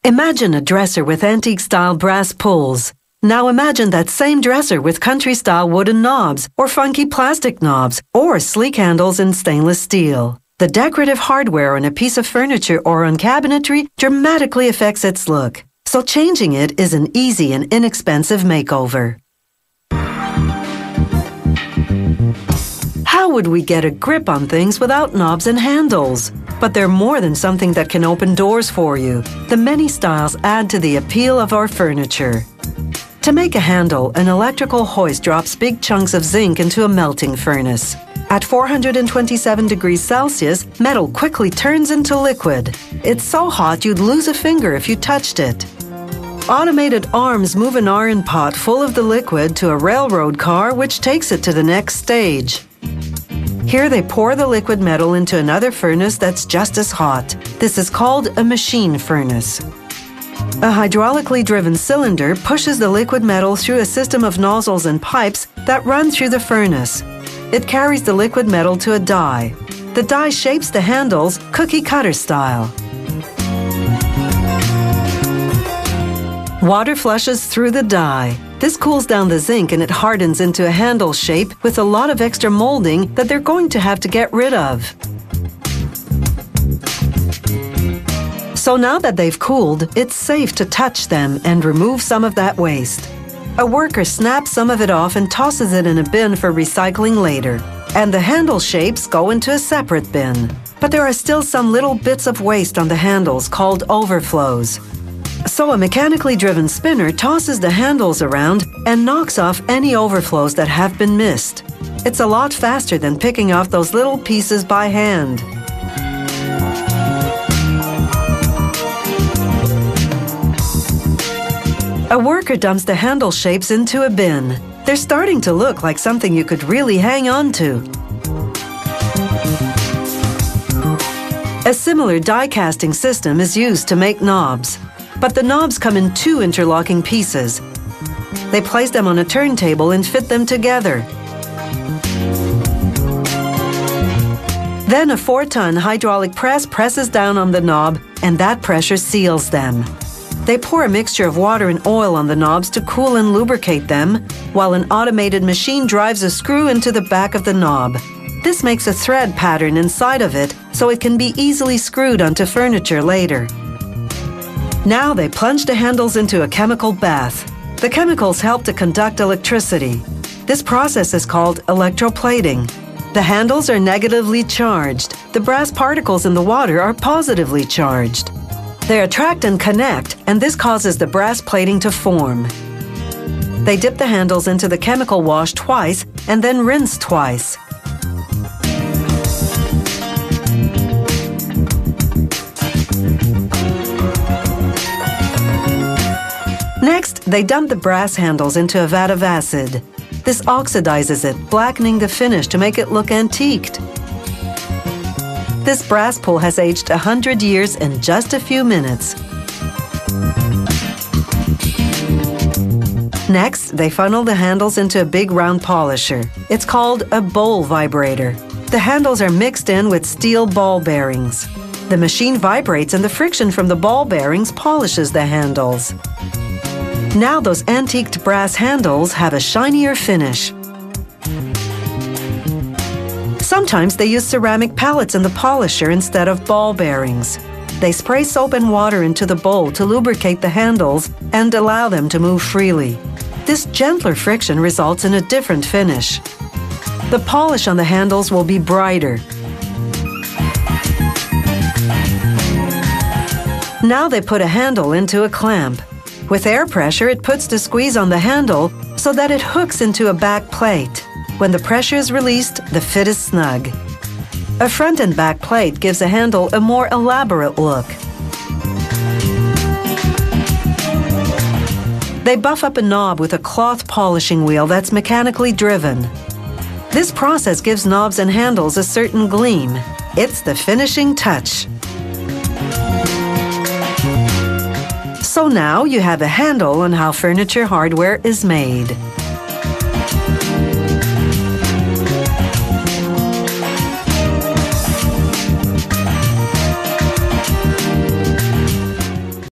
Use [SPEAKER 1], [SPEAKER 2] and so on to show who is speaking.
[SPEAKER 1] Imagine a dresser with antique-style brass pulls. Now imagine that same dresser with country-style wooden knobs, or funky plastic knobs, or sleek handles in stainless steel. The decorative hardware on a piece of furniture or on cabinetry dramatically affects its look, so changing it is an easy and inexpensive makeover. How would we get a grip on things without knobs and handles? But they're more than something that can open doors for you. The many styles add to the appeal of our furniture. To make a handle, an electrical hoist drops big chunks of zinc into a melting furnace. At 427 degrees Celsius, metal quickly turns into liquid. It's so hot you'd lose a finger if you touched it. Automated arms move an iron pot full of the liquid to a railroad car which takes it to the next stage. Here they pour the liquid metal into another furnace that's just as hot. This is called a machine furnace. A hydraulically driven cylinder pushes the liquid metal through a system of nozzles and pipes that run through the furnace. It carries the liquid metal to a die. The die shapes the handles cookie cutter style. Water flushes through the die. This cools down the zinc and it hardens into a handle shape with a lot of extra molding that they're going to have to get rid of. So now that they've cooled, it's safe to touch them and remove some of that waste. A worker snaps some of it off and tosses it in a bin for recycling later. And the handle shapes go into a separate bin. But there are still some little bits of waste on the handles called overflows. So a mechanically driven spinner tosses the handles around and knocks off any overflows that have been missed. It's a lot faster than picking off those little pieces by hand. A worker dumps the handle shapes into a bin. They're starting to look like something you could really hang on to. A similar die casting system is used to make knobs, but the knobs come in two interlocking pieces. They place them on a turntable and fit them together. Then a 4-ton hydraulic press presses down on the knob, and that pressure seals them. They pour a mixture of water and oil on the knobs to cool and lubricate them, while an automated machine drives a screw into the back of the knob. This makes a thread pattern inside of it, so it can be easily screwed onto furniture later. Now they plunge the handles into a chemical bath. The chemicals help to conduct electricity. This process is called electroplating. The handles are negatively charged. The brass particles in the water are positively charged. They attract and connect, and this causes the brass plating to form. They dip the handles into the chemical wash twice and then rinse twice. Next, they dump the brass handles into a vat of acid. This oxidizes it, blackening the finish to make it look antiqued. This brass pull has aged 100 years in just a few minutes. Next, they funnel the handles into a big round polisher. It's called a bowl vibrator. The handles are mixed in with steel ball bearings. The machine vibrates and the friction from the ball bearings polishes the handles. Now those antiqued brass handles have a shinier finish. Sometimes they use ceramic pellets in the polisher instead of ball bearings. They spray soap and water into the bowl to lubricate the handles and allow them to move freely. This gentler friction results in a different finish. The polish on the handles will be brighter. Now they put a handle into a clamp. With air pressure, it puts the squeeze on the handle so that it hooks into a back plate. When the pressure is released, the fit is snug. A front and back plate gives a handle a more elaborate look. They buff up a knob with a cloth polishing wheel that's mechanically driven. This process gives knobs and handles a certain gleam. It's the finishing touch. So now you have a handle on how furniture hardware is made.